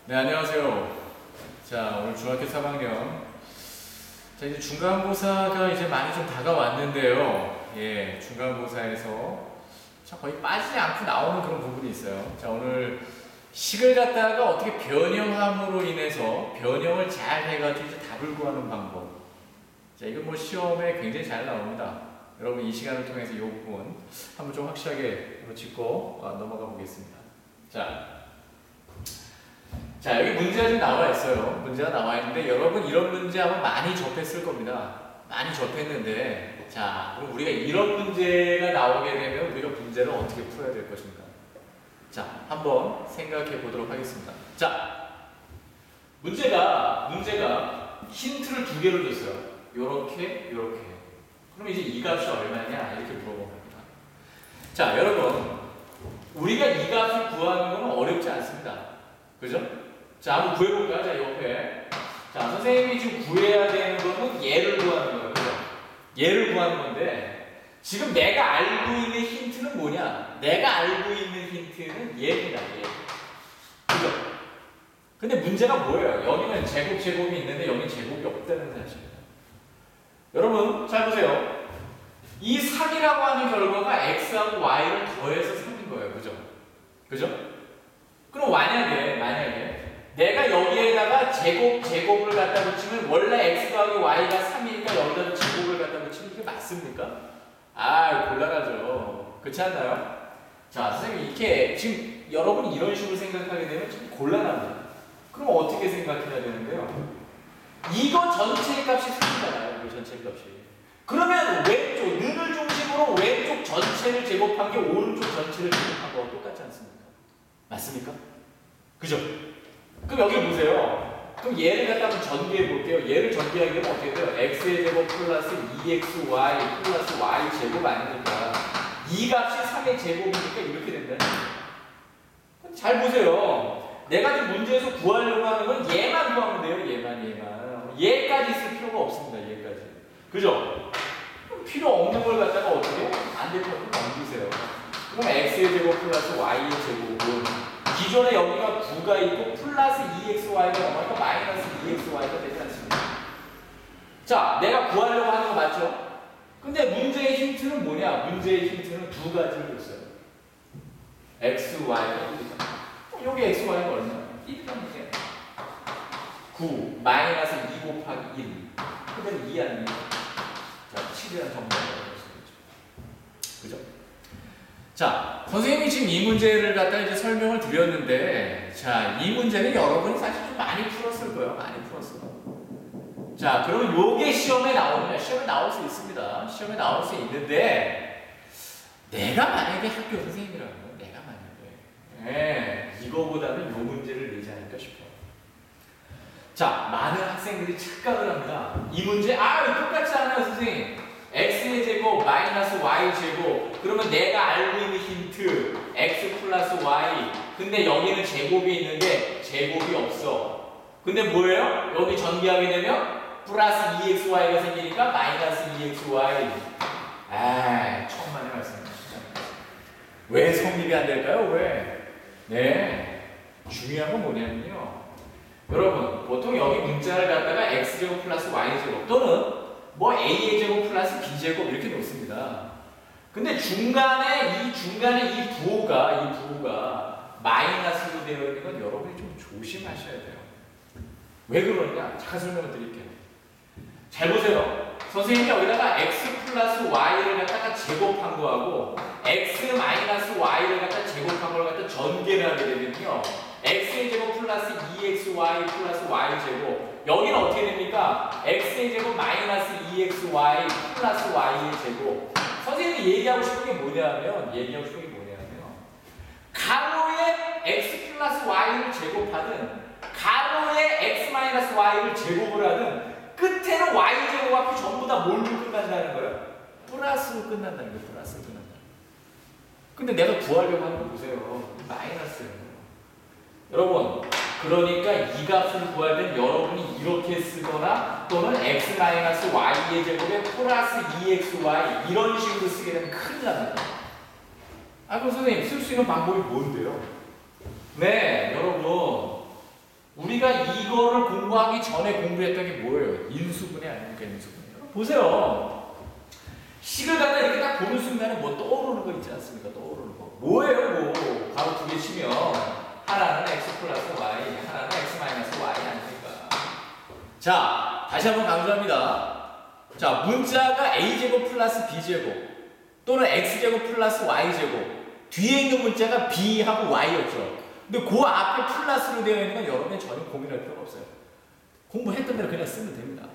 네, 안녕하세요. 자, 오늘 중학교 3학년. 자, 이제 중간고사가 이제 많이 좀 다가왔는데요. 예, 중간고사에서 자, 거의 빠지지 않고 나오는 그런 부분이 있어요. 자, 오늘 식을 갖다가 어떻게 변형함으로 인해서 변형을 잘 해가지고 이제 답을 구하는 방법. 자, 이건 뭐 시험에 굉장히 잘 나옵니다. 여러분 이 시간을 통해서 이 부분 한번 좀 확실하게 짚고 넘어가 보겠습니다. 자, 여기 문제가 좀 나와 있어요. 문제가 나와 있는데 여러분 이런 문제 아마 많이 접했을 겁니다. 많이 접했는데 자, 그럼 우리가 이런 문제가 나오게 되면 우리가 문제를 어떻게 풀어야 될 것인가? 자, 한번 생각해 보도록 하겠습니다. 자, 문제가 힌트를 두 개를 줬어요. 요렇게. 그럼 이제 이 값이 얼마냐? 이렇게 물어봅니다. 자, 여러분 우리가 이 값을 구하는 건 어렵지 않습니다. 그죠? 자, 한번 구해볼까요? 자, 옆에. 자, 선생님이 지금 구해야 되는 거는 얘를 구하는 거예요. 그죠? 얘를 구하는 건데, 지금 내가 알고 있는 힌트는 뭐냐? 내가 알고 있는 힌트는 얘입니다, 얘. 그죠? 근데 문제가 뭐예요? 여기는 제곱이 있는데 여기는 제곱이 없다는 사실입니다. 여러분, 잘 보세요. 이 3이라고 하는 결과가 x하고 y를 더해서 3인 거예요. 그죠? 그죠? 그럼 만약에 내가 여기에다가 제곱을 갖다 붙이면 원래 x 더하기 y가 3이니까 여기다 제곱을 갖다 붙이면 이게 맞습니까? 아, 곤란하죠. 그렇지 않나요? 자, 선생님 이렇게 지금 여러분이 이런 식으로 생각하게 되면 좀 곤란합니다. 그럼 어떻게 생각해야 되는데요? 이거 전체 값이 3이잖아요. 이거 전체 값이. 그러면 왼쪽, 는을 중심으로 왼쪽 전체를 제곱한 게 오른쪽 전체를 제곱한 거와 똑같지 않습니까? 맞습니까? 그죠? 그럼 여기 보세요. 그럼 얘를 갖다 한번 전개해 볼게요. 얘를 전개하게 되면 어떻게 돼요? x의 제곱 플러스 2xy 플러스 y 제곱 아닙니까? 이 값이 3의 제곱이니까 이렇게 된다. 잘 보세요. 내가 지금 문제에서 구하려고 하는 건 얘만 구하면 돼요. 얘만. 얘까지 있을 필요가 없습니다. 얘까지. 그죠? 필요 없는 걸 갖다가 어떻게 해요? 반대편으로 넘기세요. 그럼 x의 제곱 플러스 y의 제곱은 기존에 여기가 9가 있고 플러스 2xy가 넘어가니까 마이너스 2xy가 되지 않습니까? 자, 내가 구하려고 하는 거 맞죠? 근데 문제의 힌트는 뭐냐? 문제의 힌트는 두 가지를 줬어요. xy가 1이다. 여기 xy가 얼마야? 1이라는 9 마이너스 2 곱하기 1 그대로 2 아닙니까? 자, 7이라는 정보가 나오겠죠. 그죠? 자, 선생님이 지금 이 문제를 갖다 이제 설명을 드렸는데, 자, 이 문제는 여러분이 사실 좀 많이 풀었을 거예요. 많이 풀었어요. 자, 그러면 요게 시험에 나오느냐? 시험에 나올 수 있습니다. 시험에 나올 수 있는데, 내가 만약에 학교 선생님이라면, 내가 만약에, 이거보다는 요 문제를 내지 않을까 싶어요. 자, 많은 학생들이 착각을 합니다. 이 문제, 똑같지 않아요, 선생님. x의 제곱 마이너스 y 제곱 그러면 내가 알고 있는 힌트 x 플러스 y 근데 여기는 제곱이 있는데 제곱이 없어. 근데 뭐예요? 여기 전개하게 되면 플러스 2xy가 생기니까 마이너스 2xy. 처음만에 말씀드립니다. 왜 성립이 안 될까요? 왜? 네, 중요한 건 뭐냐면요, 여러분 보통 여기 문자를 갖다가 x제곱 플러스 y제곱 또는 뭐 a의 제곱 플러스 b제곱 이렇게 놓습니다. 근데 중간에 이 부호가 마이너스로 되어 있는 건 여러분이 좀 조심하셔야 돼요. 왜 그러냐? 잠깐 설명을 드릴게요. 잘 보세요. 선생님이 여기다가 x 플러스 y를 갖다가 제곱한 거하고 x 마이너스 y를 갖다 제곱한 걸 갖다 전개를 하게 되면요, x의 제곱 플러스 2xy 플러스 y제곱 여기는 어떻게 됩니까? x의 제곱 마이너스 2xy 플러스 y의 제곱. 선생님이 얘기하고 싶은 게 뭐냐면 가로에 x 플러스 y를 제곱하든 가로에 x 마이너스 y를 제곱을 하든 끝에는 y제곱 앞이 전부 다 뭘로 끝난다는 거예요? 플러스로 끝난다는 거예요. 플러스로 끝난다. 근데 내가 구하려고 하는 거 보세요. 마이너스예요. 여러분, 그러니까 이 값을 구할 땐 여러분이 이렇게 쓰거나 또는 x-y의 제곱에 플러스 2xy 이런 식으로 쓰게 되면 큰일 납니다. 그럼 선생님 쓸 수 있는 방법이 뭔데요? 네, 여러분 우리가 이거를 공부하기 전에 공부했던 게 뭐예요? 인수분해 아닙니까? 인수분해. 보세요. 식을 갖다 이렇게 딱 보는 순간에 뭐 떠오르는 거 있지 않습니까? 떠오르는 거. 뭐예요? 뭐 가로 두 개 치면 하나는 x 플러스 y, 하나는 x 마이너스 y 아닙니까? 자, 다시 한번 강조합니다. 자, 문자가 a제곱 플러스 b제곱 또는 x제곱 플러스 y제곱 뒤에 있는 문자가 b하고 y였죠. 근데 그 앞에 플러스로 되어 있는 건 여러분이 전혀 고민할 필요가 없어요. 공부했던 대로 그냥 쓰면 됩니다.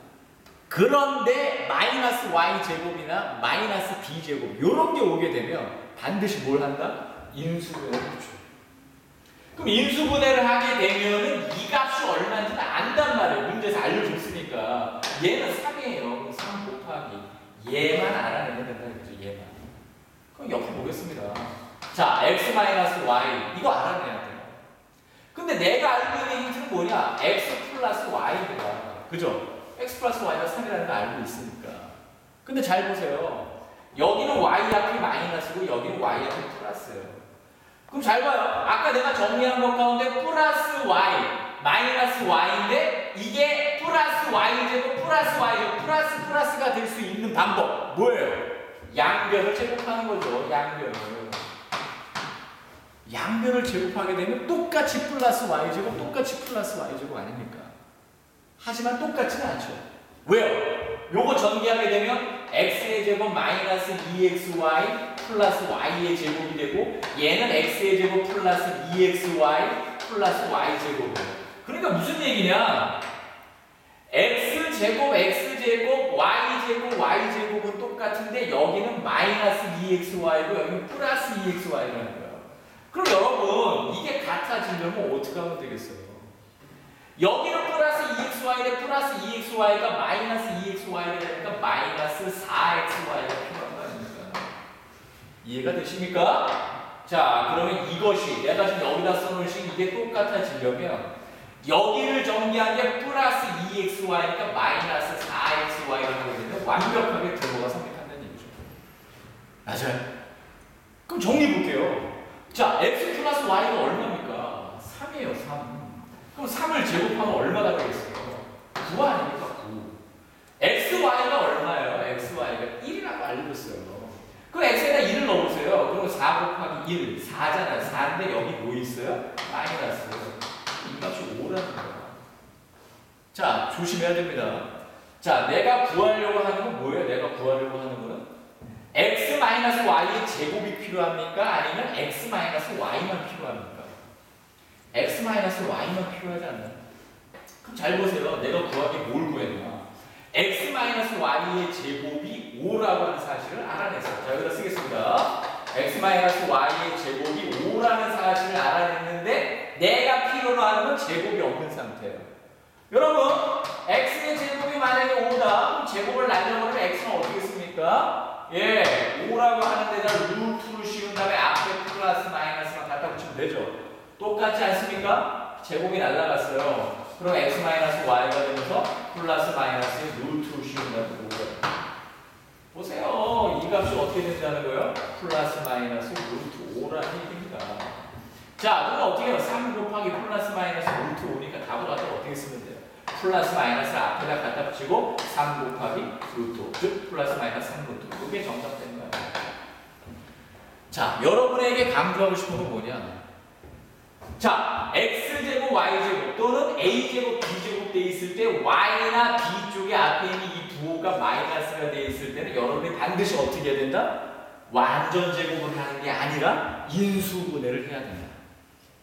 그런데 마이너스 y제곱이나 마이너스 b제곱 이런 게 오게 되면 반드시 뭘 한다? 인수분해를 해줘. 그럼 인수분해를 하게 되면은 이 값이 얼마인지는 안단 말이에요. 문제에서 알려줬으니까. 얘는 3이에요. 3 곱하기 얘만 알아내면 된다는 거죠. 얘만. 그럼 옆에 보겠습니다. 자, x-y 이거 알아내야 돼요. 근데 내가 알고 있는 힌트는 뭐냐? x 플러스 y입니다. 그죠? x 플러스 y가 3이라는 걸 알고 있으니까. 근데 잘 보세요. 여기는 y 앞이 마이너스고 여기는 y 앞이 플러스예요. 그럼 잘 봐요. 아까 내가 정리한 것 가운데 플러스 y, 마이너스 y인데 이게 플러스 y제곱 플러스 y제곱 플러스가 될 수 있는 방법 뭐예요? 양변을 제곱하는 거죠. 양변을 제곱하게 되면 똑같이 플러스 y제곱 똑같이 플러스 y제곱 아닙니까? 하지만 똑같지는 않죠. 왜요? 요거 전개하게 되면 x의 제곱 마이너스 2xy 플러스 y의 제곱이 되고 얘는 x의 제곱 플러스 2xy 플러스 y제곱이에요. 그러니까 무슨 얘기냐? x제곱 y제곱은 똑같은데 여기는 마이너스 2xy고 여기는 플러스 2xy라는 거예요. 그럼 여러분 이게 같아지려면 어떻게 하면 되겠어요? 여기는 플러스 2xy인데 플러스 2xy가 마이너스 2xy가 되니까 마이너스 4xy가 필요한 거 아닙니까? 이해가 되십니까? 자, 그러면 이것이 내가 지금 여기다 써놓은 식 이게 똑같아지려면 여기를 정리한 게 플러스 2xy니까 마이너스 4xy가 되면 완벽하게 들어가 선택한다는 얘기죠. 맞아요. 그럼 정리해 볼게요. 자, x 플러스 y가 얼마입니까? 3이에요, 3. 그럼 3을 제곱하면 얼마가 되겠어요? 9 아닙니까? 9. xy가 얼마예요? xy가 1이라고 알려줬어요. 그럼 x에다 1을 넣어보세요. 그럼 4 곱하기 1, 4잖아요. 4인데 여기 뭐 있어요? 마이너스. 이 값이 5라는 거야. 자, 조심해야 됩니다. 자, 내가 구하려고 하는 건 뭐예요? 내가 구하려고 하는 거는 x-y의 제곱이 필요합니까? 아니면 x-y만 필요합니까? x-y만 필요하지 않나요? 그럼 잘 보세요. 내가 구하기 뭘 구했나? x-y의 제곱이 5라고 하는 사실을 알아냈어요. 자, 여기다 쓰겠습니다. x-y의 제곱이 5라는 사실을 알아냈는데 내가 필요로 하는 건 제곱이 없는 상태예요. 여러분, x의 제곱이 만약에 5다. 그럼 제곱을 날려버리면 x는 어떻게 씁니까? 예, 5라고 하는 데다 루트를 씌운 다음에 앞에 플러스 마이너스만 갖다 붙이면 되죠. 똑같지 않습니까? 제곱이 날라갔어요. 그럼 x-y가 되면서 플러스 마이너스에 루트를 씌운다는 거고요. 보세요. 이 값이 어떻게 된다는 거예요? 플러스 마이너스 루트 5라는 얘기입니다. 자, 그럼 어떻게 해요? 3 곱하기 플러스 마이너스 루트 5니까 답을 갖다 어떻게 쓰면 돼요? 플러스 마이너스를 앞에다 갖다 붙이고 3 곱하기 루트 5, 즉 플러스 마이너스 3 루트 5. 이게 정답 되는 거예요. 자, 여러분에게 강조하고 싶은 건 뭐냐? 자, x제곱 y제곱 또는 a제곱 b제곱 돼 있을 때 y나 b 쪽에 앞에 있는 이 부호가 마이너스가 돼 있을 때는 여러분이 반드시 어떻게 해야 된다? 완전 제곱을 하는 게 아니라 인수분해를 해야 된다.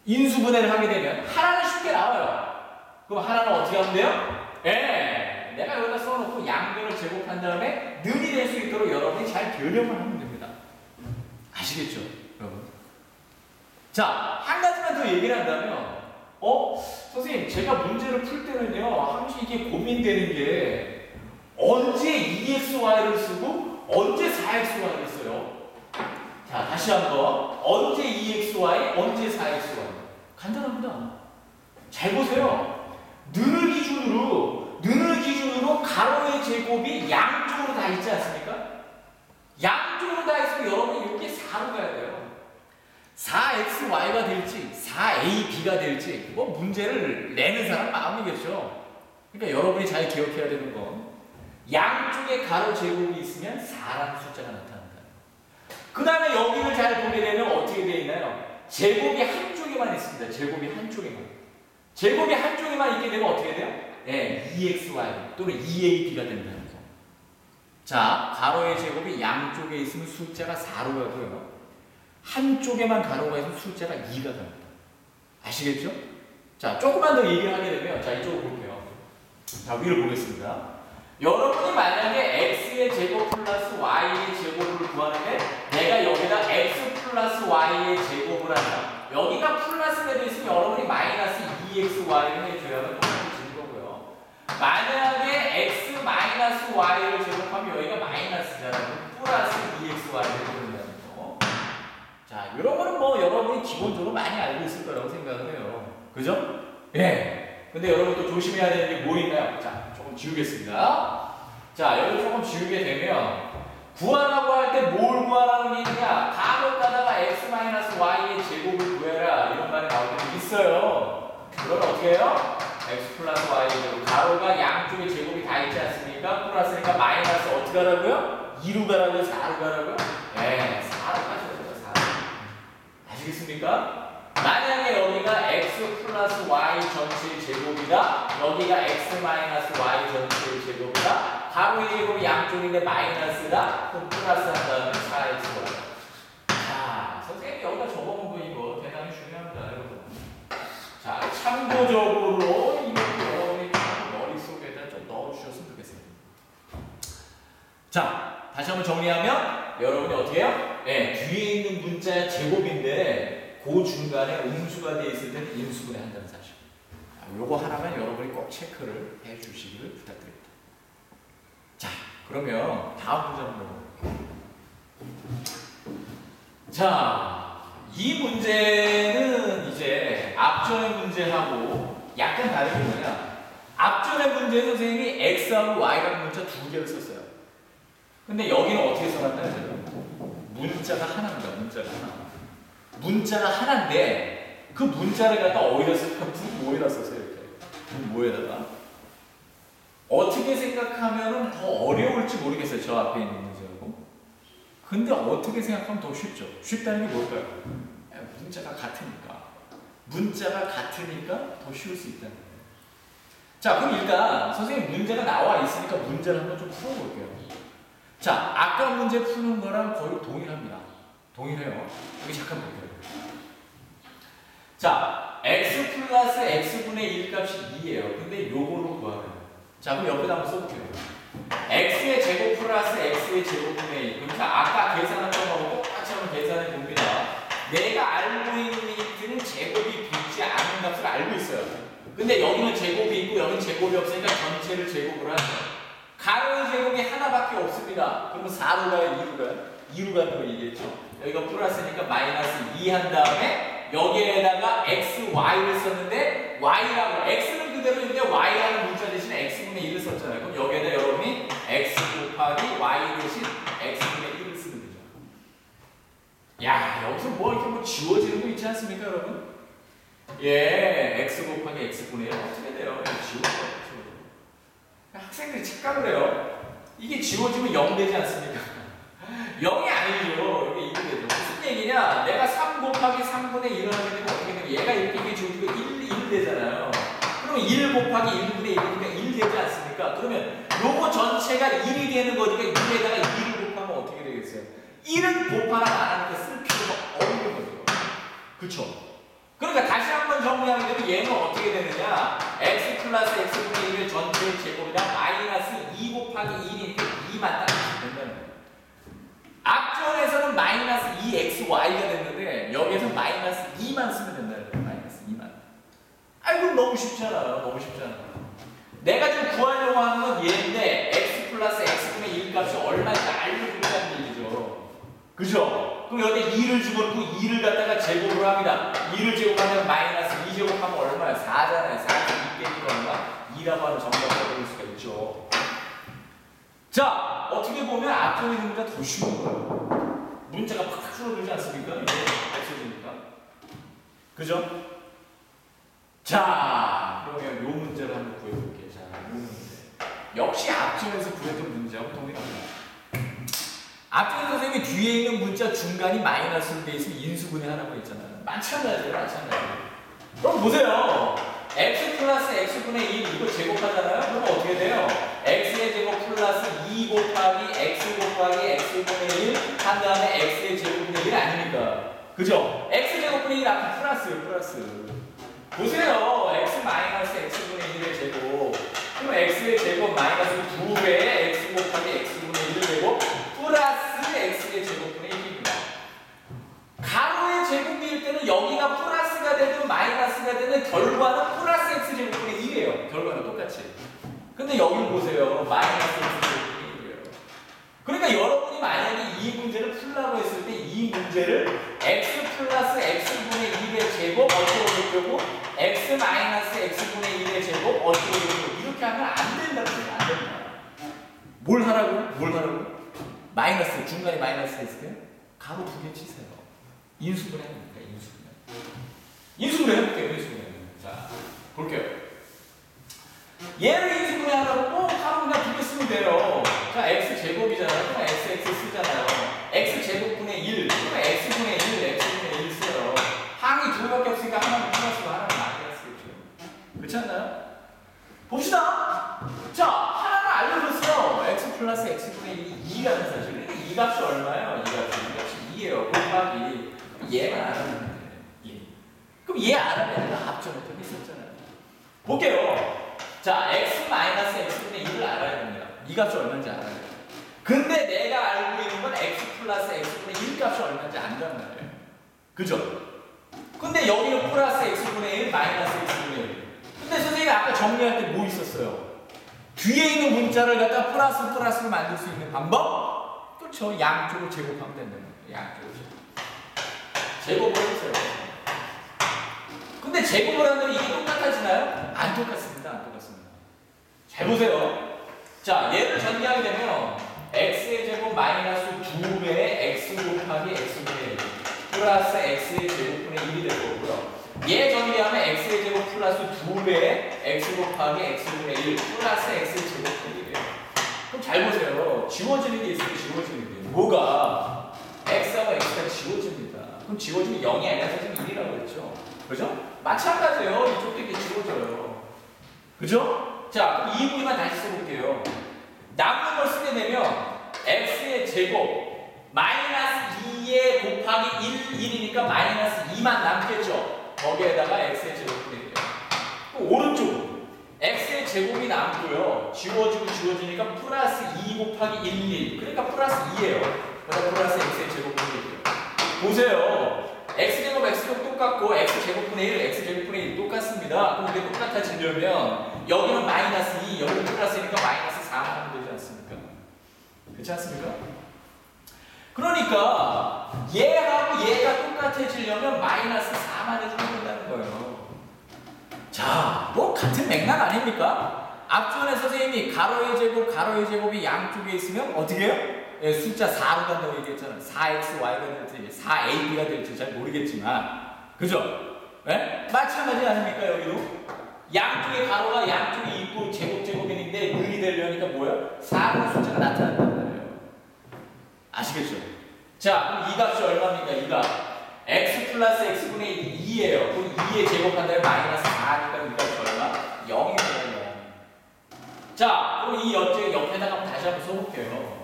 인수분해를 하게 되면 하나는 쉽게 나와요. 그럼 하나는 어떻게 하면 돼요? 예, 내가 여기다 써놓고 양변을 제곱한 다음에 능이 될 수 있도록 여러분이 잘 변형을 하면 됩니다. 아시겠죠, 여러분? 자, 한 가지만 더 얘기를 한다면, 선생님, 제가 문제를 풀 때는요, 항상 이게 고민되는 게, 언제 2xy를 쓰고, 언제 4xy를 써요? 자, 다시 한번, 언제 2xy, 언제 4xy? 간단합니다. 잘 보세요. 는을 기준으로 가로의 제곱이 양쪽으로 다 있지 않습니까? 양쪽으로 다 있으면 여러분이 이렇게 4로 가야 돼요. 4xy가 될지 4AB가 될지 뭐 문제를 내는 사람 마음이겠죠. 그러니까 여러분이 잘 기억해야 되는 건 양쪽에 가로 제곱이 있으면 4라는 숫자가 나타난다. 그 다음에 여기를 잘 보게 되면 어떻게 되어 있나요? 제곱이 한쪽에만 있습니다. 제곱이 한쪽에만. 제곱이 한쪽에만 있게 되면 어떻게 돼요? 네, 2xy 또는 2ab가 된다는 거. 자, 가로의 제곱이 양쪽에 있으면 숫자가 4로 가고요. 한쪽에만 가로가 있으면 숫자가 2가 갑니다. 아시겠죠? 자, 조금만 더 얘기를 하게 되면, 자, 이쪽으로 볼게요. 자, 위를 보겠습니다. 여러분이 만약에 x의 제곱 플러스 y의 제곱을 구하는데 내가 여기다 x 플러스 y의 제곱을 한다. 여기가 플러스가 되어 있으면 여러분이 마이너스 2xy를 해줘야만 똑같아지는 거고요. 만약에 x 마이너스 y를 제곱하면 여기가 마이너스잖아요. 플러스 2xy를 해준다는 거. 자, 이런 거는 뭐 여러분이 기본적으로 많이 알고 있을 거라고 생각을 해요. 그죠? 예. 근데 여러분 또 조심해야 되는 게 뭐 있나요? 자, 조금 지우겠습니다. 자, 여기 조금 지우게 되면 구하라고 할 때 뭘 구하라는 게 있느냐? 가로가다가 x-y의 제곱을 구해라. 이런 말이 나올 때도 있어요. 그러면 어떻게 해요? x 플러스 y의 제곱. 가로가 양쪽에 제곱이 다 있지 않습니까? 플러스니까 마이너스 어떻게 하라고요? 2로 가라고요? 4로 가라고요? 네, 4로 가셔야 돼요. 4로. 아시겠습니까? 만약에 여기가 x 플러스 y 전체의 제곱이다. 여기가 x 마이너스 y 전체의 제곱이다. 가로의 제곱이 양쪽인데 마이너스다. 그럼 플러스 한 다음에 4x가. 자, 선생님이 여기다 적어본 거 이거 대단히 중요합니다, 여러분. 자, 참고적으로 이것도 여러분이 머릿속에다 좀 넣어주셨으면 좋겠어요. 자, 다시 한번 정리하면 여러분이 어떻게 해요? 네, 뒤에 있는 문자의 제곱인데 그 중간에 음수가 되어 있을 때는 인수분해 한다는 사실. 요거 하나만 여러분이 꼭 체크를 해 주시기를 부탁드립니다. 자, 그러면 다음 문제 한번 볼게요. 자, 이 문제는 이제 앞전의 문제하고 약간 다른 게 뭐냐? 앞전의 문제는 선생님이 x하고 y라는 문자 두 개를 썼어요. 근데 여기는 어떻게 써놨나요? 문자가 하나입니다. 문자가 하나. 문자가 하나인데 그 문자를 갖다 어디다 썼어요? 부모에다 썼어요. 이렇게. 부모에다가. 어떻게 생각하면 더 어려울지 모르겠어요. 저 앞에 있는 문제하고. 근데 어떻게 생각하면 더 쉽죠? 쉽다는 게 뭘까요? 문자가 같으니까. 문자가 같으니까 더 쉬울 수 있다는 거예요. 자, 그럼 일단 선생님 문제가 나와 있으니까 문제를 한번 좀 풀어볼게요. 자, 아까 문제 푸는 거랑 거의 동일합니다. 동일해요. 여기 잠깐 볼게요. 자, x 플러스 x분의 1 값이 2예요. 근데 요걸로 구하래요. 자, 그럼 옆에다 한번 써볼게요. x의 제곱 플러스 x의 제곱분의 1. 그러니까 아까 계산했던 거하고 똑같이 한번 계산해 봅니다. 내가 알고 있는 이들은 제곱이 붙지 않은 값을 알고 있어요. 근데 여기는 제곱이 있고 여기는 제곱이 없으니까 전체를 제곱을 하죠. 가로의 제곱이 하나밖에 없습니다. 그러면 4로 가요? 2로 가요? 2로 간다고 얘기했죠. 여기가 플러스니까 마이너스 2 한 다음에 여기에다가 x, y를 썼는데 y라고 x는 그대로인데 y라는 문자 대신에 x분의 1을 썼잖아요. 그럼 여기에다 여러분이 x 곱하기 y 대신 x분의 1을 쓰는 거죠. 야, 여기서 뭐 이렇게 뭐 지워지는 거 있지 않습니까, 여러분? 예, x 곱하기 x분의 1 어떻게 돼요? 지워져요. 학생들이 착각을 해요. 이게 지워지면 0 되지 않습니까? 0이 아니죠. 이게 1이 되죠. 무슨 얘기냐? 내가 3 곱하기 3분의 1을 하게 되면 어떻게 되면 얘가 이렇게 지워지고 1 되잖아요. 그러면 1 곱하기 1분의 1이니까 1 되지 않습니까? 그러면 요거 전체가 1이 되는 거니까 1에다가 2를 곱하면 어떻게 되겠어요? 1은 곱하나 안 하니까 쓸 필요가 없는 거죠. 그쵸? 그러니까 다시 한번 정리하게 되면 얘는 어떻게 되느냐? x 플러스 x분의 1을 전체의 제곱이다 마이너스 2 곱하기 1이니까 2만 딱 된다는 거예요. 앞전에서는 마이너스 2xy가 됐는데 여기에서 마이너스 2만 쓰면 된다는 거예요. 마이너스 2만. 아이고 너무 쉽잖아요. 너무 쉽잖아요. 내가 지금 구하려고 하는 건 얘인데 x 플러스 x분의 1 값이 얼마인지 알려준다는 얘기죠. 그죠? 그럼 여기 2를 집어넣고 2를 갖다가 제곱을 합니다. 2를 제곱하면 마이너스 2 제곱하면 얼마야? 4잖아요. 4에서 2 빼니까 얼마? 2라고 하는 정답을 얻을 수가 있죠. 자, 어떻게 보면 앞쪽에 있는 문제가 더 쉬운 거예요. 문자가 팍팍 줄어들지 않습니까? 이게 없어지니까. 그죠? 자, 그러면 요 문제를 한번 구해볼게요. 자, 요 문제. 역시 앞전에서 구했던 문제하고 동일합니다. 앞전에 선생님이 뒤에 있는 문자 중간이 마이너스로 돼 있으면 인수분해하라고 했잖아요. 마찬가지예요, 마찬가지. 그럼 보세요. x 플러스 x분의 1 이거 제곱하잖아요. 그럼 어떻게 돼요? x의 제곱 플러스 2 곱하기 x 곱하기 x분의 1 한 다음에 x의 제곱분의 1 아닙니까? 그죠? x 제곱분의 1 앞에 플러스요, 플러스. 보세요. x 마이너스 x분의 1의 제곱. 그럼 x의 제곱 마이너스 2배의 x 곱하기 x분의 1의 제곱 플러스 x의 제곱분의 1입니다. 가로의 제곱일 때는 여기가 플러스가 되든 마이너스가 되든 결과는 플러스 x 제곱분의 1이에요. 결과는 똑같이. 근데 여기를 보세요. 마이너스 x 제곱분의 1이에요. 그러니까 여러분이 만약에 이 문제를 풀라고 했을 때 이 문제를 x 플러스 x분의 1의 제곱 어쩌고 저쩌고 x 마이너스 x분의 1의 제곱 어쩌고 저쩌고 이렇게 하면 안 된다고 해요. 안 된다. 뭘 하라고요? 뭘 하라고요? 마이너스, 중간에 마이너스 했을 때 가로 2개 치세요. 인수분해 합니까? 인수분해. 인수분해 해볼게요. 인수분해. 자, 볼게요. 얘를 인수분해 하라고 꼭 가로 그냥 2개 쓰면 돼요. 자, x 제곱이잖아요. 그럼 x 쓰잖아요. x 제곱분의 1, 그럼 x분의 1, x분의 1 써요. 항이 2개밖에 없으니까 하나는 플러스고 하나는 마이너스겠죠. 그렇지 않나요? 봅시다. 자, 하나는 알려줬어요. x 플러스 x분의 1이 2라는 사실. 그러니까 이 값이 얼마예요? 이 값이 2예요. 곱하기 얘만 알아내면 돼. 얘. 그럼 얘 알아내는 합점을 또 했었잖아요. 볼게요. 자, x 마이너스 x분의 1을 알아야 됩니다. 이 값이 얼마인지 알아야 돼요. 근데 내가 알고 있는 건 x 플러스 x분의 1 값이 얼마인지 안단 말이에요. 그죠? 근데 여기는 플러스 x분의 1, 마이너스 x분의 1. 근데 선생님이 아까 정리할 때 뭐 있었어요? 뒤에 있는 문자를 갖다 플러스로 만들 수 있는 방법? 그렇죠. 양쪽을 제곱하면 된다는 거예요. 양쪽을 제곱을 해주세요. 근데 제곱을 하면 이게 똑같아지나요? 안 똑같습니다. 안 똑같습니다. 잘 보세요. 자, 얘를 전개하게 되면 x의 제곱 마이너스 2배의 x 곱하기 x분의 1 플러스 x의 제곱분의 1이 될 거고요. 얘 전개하면 x의 제곱 플러스 2배의 x 곱하기 x분의 1 플러스 x의 제곱분의 1이에요. 그럼 잘 보세요. 지워지는 게 있으면 지워지는 게 뭐가? x하고 x가 지워집니다. 그럼 지워지면 0이 아니라 사실 1이라고 그랬죠. 그죠? 마찬가지예요. 이쪽도 이렇게 지워져요. 그죠? 자, 그럼 이 부분만 다시 써볼게요. 남는 걸 쓰게 되면 x의 제곱 마이너스 2의 곱하기 1이니까 마이너스 2만 남겠죠. 거기에다가 x의 제곱분의 1이에요. 오른쪽은 x의 제곱이 남고요. 지워지니까 플러스 2 곱하기 1, 그러니까 플러스 2예요. 그러니까 플러스 x의 제곱분의 1이에요. 보세요. x제곱 x제곱 똑같고 x제곱분의 1, x제곱분의 1 똑같습니다. 그럼 이게 똑같아지려면 여기는 마이너스 2, 여기는 플러스니까 마이너스 4만 하면 되지 않습니까? 그렇지 않습니까? 그러니까 얘하고 얘가 똑같아지려면 마이너스 4만 해주면 된다는 거예요. 자, 뭐 같은 맥락 아닙니까? 앞전에 선생님이 가로의 제곱이 양쪽에 있으면 어떻게 해요? 예, 숫자 4로 간다고 얘기했잖아요. 4xy가 될지 4ab가 될지 잘 모르겠지만 그죠? 예? 마찬가지 아닙니까 여기도? 양쪽에 가로가 양쪽에 있고 제곱인데 을이 되려니까 뭐야? 4라는 숫자가 나타난단 말이에요. 아시겠죠? 자, 그럼 이 값이 얼마입니까? 이 값. x 플러스 x분의 2예요. 그럼 2의 제곱한다면 마이너스 4니까 이 값이 얼마? 0입니다. 0. 자, 그럼 이 옆에다가 다시 한번 써볼게요.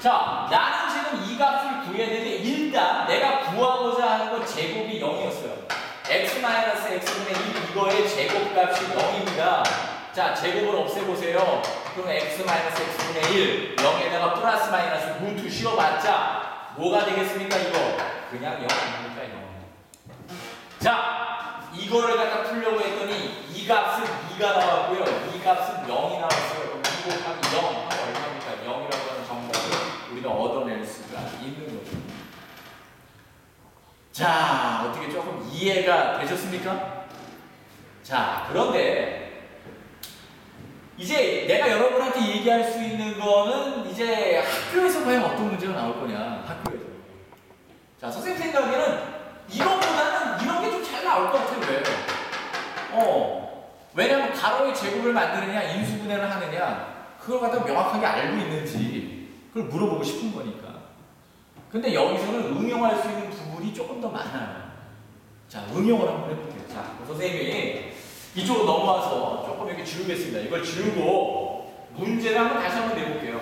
자, 나는 지금 이 값을 구해야 되는데 일단 내가 구하고자 하는 건 제곱이 0이었어요. x 마이너스 x분의 1 이거의 제곱값이 0입니다. 자, 제곱을 없애보세요. 그럼 x 마이너스 x분의 1 0에다가 플러스 마이너스 루트 씌워봤자 뭐가 되겠습니까 이거? 그냥 0 아닙니까 0. 자, 이거를 갖다 풀려고 했더니 이 값은 2가 나왔고요. 이 값은 0이 나왔어요. 그럼 2 곱하기 0 하면 얼마입니까? 0이라고 하는 정답을 우리가 얻어낼 수가 있는 거죠. 자, 어떻게 조금 이해가 되셨습니까? 자, 그런데 이제 내가 여러분한테 얘기할 수 있는 거는 이제 학교에서 과연 어떤 문제가 나올 거냐, 학교에서. 자, 선생님 생각에는 이런보다는 이런 게 좀 잘 나올 것 같아. 왜? 왜냐면 가로의 제곱을 만드느냐 인수분해를 하느냐 그걸 갖다 명확하게 알고 있는지 그걸 물어보고 싶은 거니까. 근데 여기서는 응용할 수 있는 부분이 조금 더 많아요. 자, 응용을 한번 해볼게요. 자, 선생님이 이쪽으로 넘어와서 조금 이렇게 지우겠습니다. 이걸 지우고 문제를 다시 한번 내볼게요.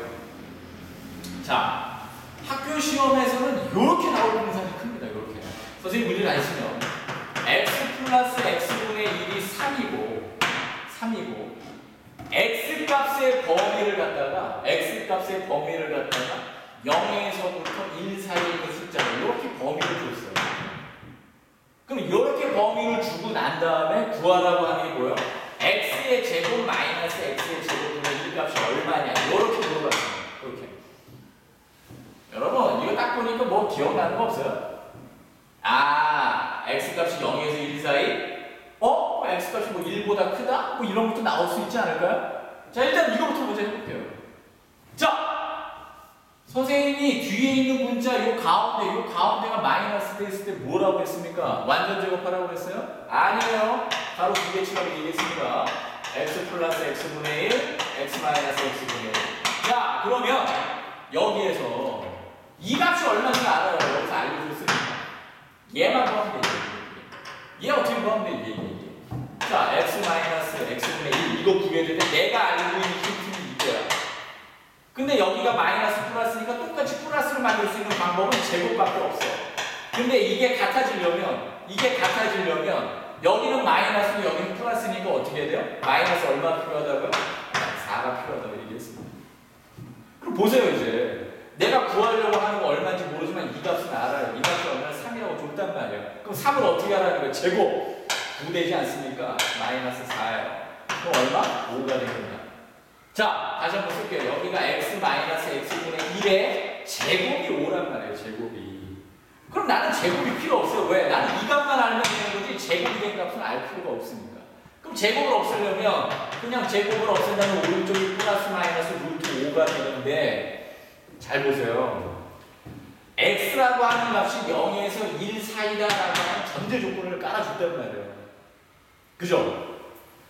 자, 학교 시험에서는 이렇게 나올 가능성이 큽니다. 이렇게. 선생님 문제를 안 쓰면 x 플러스 x분의 1이 3이고 x 값의 범위를 갖다가 0에서부터 1 사이에 있는 숫자를 이렇게 범위를 줬어요. 그럼 이렇게 범위를 주고 난 다음에 구하라고 하는 게 뭐예요? x의 제곱 마이너스 x의 제곱분의 1 값이 얼마냐 이렇게 물어봤어요. 이렇게. 여러분 이거 딱 보니까 뭐 기억나는 거 없어요? 아, x 값이 0에서 1 사이? x 값이 뭐 1보다 크다? 뭐 이런 것도 나올 수 있지 않을까요? 자, 일단 이거부터 먼저 해볼게요. 자, 선생님이 뒤에 있는 문자 요 가운데가 마이너스 됐을 때 뭐라고 했습니까? 완전 제곱하라고 했어요? 아니에요. 바로 두 개처럼 얘기했습니다. x 플러스 x분의 1, x 마이너스 x분의 1. 자, 그러면 여기에서 이 값이 얼마인지 알아요. 여기서 알려줬으니까. 얘만 구하면 되죠. 얘 어떻게 구하면 되지? 자, x 마이너스 x분의 1 이거 구해야 되는데 내가 알고 있는 힌트는 이거야. 근데 여기가 마이너스 플러스니까 똑같이 플러스를 만들 수 있는 방법은 제곱밖에 없어. 근데 이게 같아지려면 여기는 마이너스고 여기는 플러스니까 어떻게 해야 돼요? 마이너스 얼마 필요하다고요? 4가 필요하다고 얘기했습니다. 그럼 보세요. 이제 내가 구하려고 하는 거 얼마인지 모르지만 이 값은 알아요. 이 값이 얼마나 3이라고 줬단 말이에요. 그럼 3을 어떻게 하라는 거예요? 제곱 9 되지 않습니까? 마이너스 4예요. 그럼 얼마? 5가 됩니다. 자, 다시 한번 쓸게요. 여기가 x 마이너스 x분의 1의 제곱이 5란 말이에요. 제곱이. 그럼 나는 제곱이 필요 없어요. 왜? 나는 이 값만 알면 되는 거지 제곱이 된 값은 알 필요가 없으니까. 그럼 제곱을 없애려면 그냥 제곱을 없앤다면 오른쪽이 플러스 마이너스 루트 5가 되는데 잘 보세요. x라고 하는 값이 0에서 1 사이다라고 하는 전제 조건을 깔아줬단 말이에요. 그죠?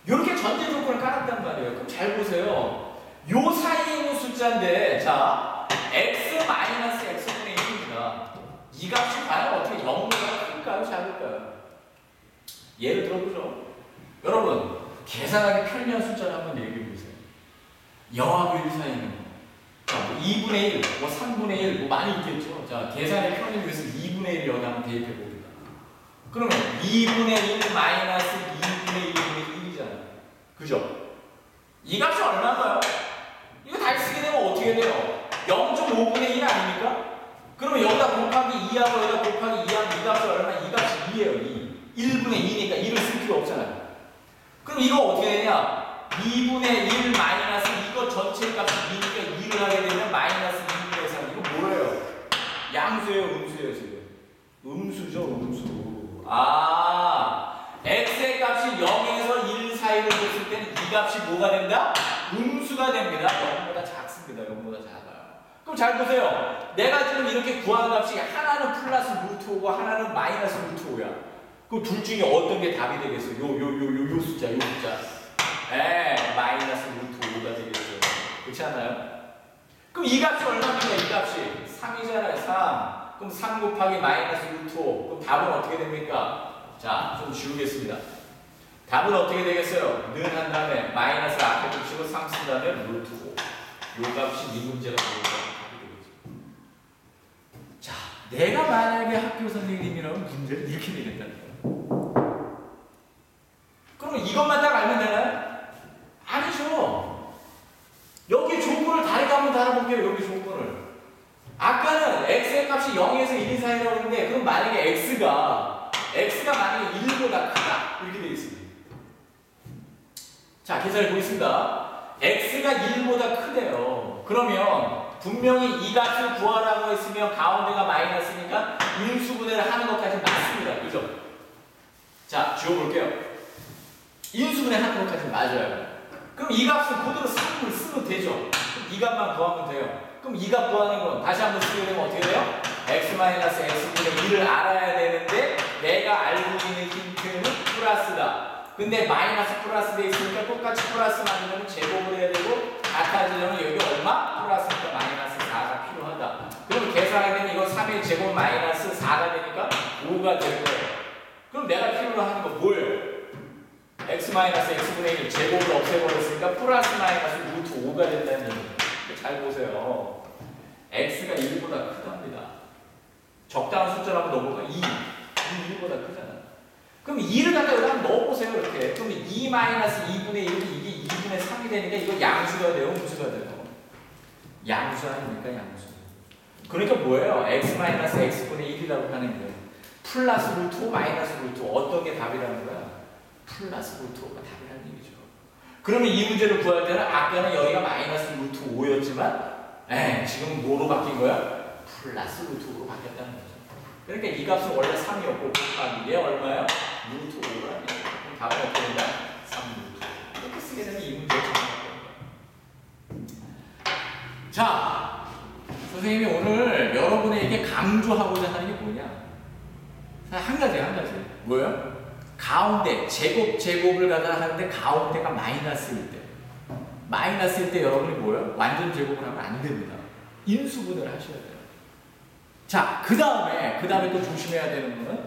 이렇게 전제 조건을 깔았단 말이에요. 그럼 잘 보세요. 요 사이에 있는 숫자인데, 자, x 마이너스 x분의 1입니다. 이 값이 과연 어떻게 0보다 클까요? 작을까요? 예를 들어보죠. 여러분, 계산하기 편리한 숫자를 한번 얘기해 보세요. 0하고 1 사이에 있는 거. 자, 뭐 2분의 1, 뭐 3분의 1, 뭐 많이 있겠죠. 자, 계산의 편리를 위해서 2분의 1을 여기 한번 대입해 봅니다. 그러면 2분의 1 마이너스 2분의 1분의 1이잖아요. 그죠? 이 값이 얼마인가요? 이거 다시 쓰게 되면 어떻게 돼요? 0.5분의 1 아닙니까? 그러면 여기다 곱하기 2하고 여기다 곱하기 2하면 이 값이 얼마? 이 값이 2예요. 2. 1분의 2니까 1을 쓸 필요 없잖아요. 그럼 이거 어떻게 되냐? 2분의 1 마이너스 이거 전체 값이 2니까 2를 하게 되면 마이너스 2분의 3. 이거 뭐예요? 양수예요? 음수예요? 지금? 음수죠? 음수. x의 값이 0에서 1 사이를 줬을 때는 이 값이 뭐가 된다? 음수가 됩니다. 0보다 작습니다. 0보다 작아요. 그럼 잘 보세요. 내가 지금 이렇게 구한 값이 하나는 플러스 루트 5고 하나는 마이너스 루트 5야. 그럼 둘 중에 어떤 게 답이 되겠어요? 요 숫자, 요 숫자. 마이너스 루트 5가 되겠죠. 그렇지 않아요? 그럼 이 값이 얼마입니까? 이 값이 3이잖아요. 3. 그럼 3 곱하기 마이너스 루트 5. 그럼 답은 어떻게 됩니까? 자, 좀 지우겠습니다. 답은 어떻게 되겠어요? 는 한 다음에 마이너스 앞에 붙이고 3 쓴 다음에 루트 5. 요 값이 이 문제가 답이 되겠죠. 자, 내가 만약에 학교 선생님이라면 문제를 이렇게 내겠다는 거예요. 그러면 이것만 딱 알면 되나요? 아니죠. 여기 조건을 다르게 한번 달아볼게요. 여기 조건을. 아까는 x의 값이 0에서 1 사이라고 했는데 그럼 만약에 x가 만약에 1보다 크다 이렇게 되어 있습니다. 자, 계산해 보겠습니다. x가 1보다 크대요. 그러면 분명히 이 값을 구하라고 했으면 가운데가 마이너스니까 인수분해를 하는 것까지 맞습니다. 그죠? 자, 지워볼게요. 인수분해 하는 것까지 맞아요. 그럼 이 값을 그대로 3을 쓰면 되죠. 그럼 이 값만 구하면 돼요. 그럼 이 값 구하는 건 다시 한번 쓰게 되면 어떻게 돼요? x-x분의 2를 알아야 되는데 내가 알고 있는 힌트는 플러스다. 근데 마이너스 플러스 돼 있으니까 똑같이 플러스 만들면 제곱을 해야 되고 같아지려면 여기 얼마? 플러스니까 마이너스 4가 필요하다. 그럼 계산하게 되면 이거 3의 제곱 마이너스 4가 되니까 5가 될 거예요. 그럼 내가 필요로 하는 거 뭐예요? x-x분의 1 제곱을 없애버렸으니까 플러스 마이너스 루트 5가 된다는 얘기예요. 잘 보세요. x가 1보다 크답니다. 적당한 숫자라고 넣어볼까? 2. 1보다 크잖아. 그럼 2를 갖다 여기다 넣어보세요. 이렇게. 그럼 2 마이너스 2분의 1이 이게 2분의 3이 되니까 이거 양수가 돼요? 무수가 돼요? 양수 아닙니까? 양수. 그러니까 뭐예요? x 마이너스 x분의 1이라고 하는 게 플러스 루트 5 마이너스 루트 5 어떤 게 답이라는 거야? 플러스 루트 5가 답이라는 얘기죠. 그러면 이 문제를 구할 때는 아까는 여기가 마이너스 루트 5였지만 지금 뭐로 바뀐 거야? 플러스 루트 5로 바뀌었다는 거죠. 그러니까 이 값은 원래 3이었고 곱하기 얘 얼마야? 루트 5라는 얘기죠. 그럼 답은 어떻게 된다? 3 루트 5. 이렇게 쓰게 되면 이 문제를 정리할 겁니다. 자, 선생님이 오늘 여러분에게 강조하고자 하는 게 뭐냐? 한 가지. 뭐예요? 가운데, 제곱을 갖다 하는데 가운데가 마이너스일 때. 마이너스일 때 여러분이 뭐예요? 완전 제곱을 하면 안 됩니다. 인수분해를 하셔야 돼요. 자, 그 다음에 또 조심해야 되는 거는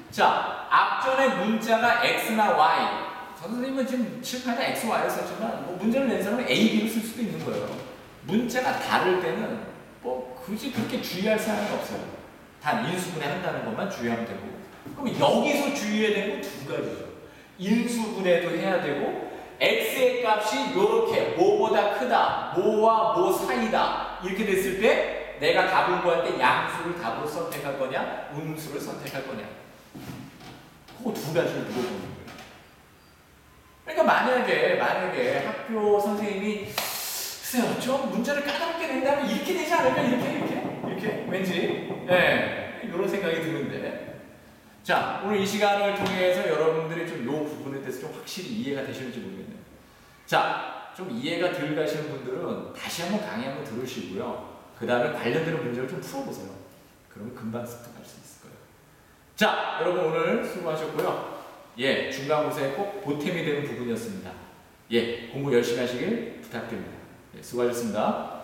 자, 앞전에 문자가 x나 y. 선생님은 지금 칠판에 x, y를 썼지만 뭐 문제를 낸 사람은 a, b를 쓸 수도 있는 거예요. 문자가 다를 때는 뭐 굳이 그렇게 주의할 사항이 없어요. 단 인수분해 한다는 것만 주의하면 되고. 그럼 여기서 주의해야 되는 건 두 가지죠. 인수분해도 해야 되고 x의 값이 이렇게 뭐보다 크다, 뭐와 뭐 사이다 이렇게 됐을 때 내가 답을 구할 때 양수를 답으로 선택할 거냐, 음수를 선택할 거냐. 그 두 가지를 물어보는 거예요. 그러니까 만약에 학교 선생님이 글쎄요, 좀 문제를 까다롭게 낸다면 이렇게 되지 않을까? 이렇게 왠지 이런 생각이 드는데. 자, 오늘 이 시간을 통해서 여러분들이 좀 이 부분에 대해서 좀 확실히 이해가 되시는지 모르겠네요. 자, 좀 이해가 덜 가시는 분들은 다시 한번 강의 한번 들으시고요. 그 다음에 관련되는 문제를 좀 풀어보세요. 그러면 금방 습득할 수 있을 거예요. 자, 여러분 오늘 수고하셨고요. 중간고사에 꼭 보탬이 되는 부분이었습니다. 공부 열심히 하시길 부탁드립니다. 수고하셨습니다.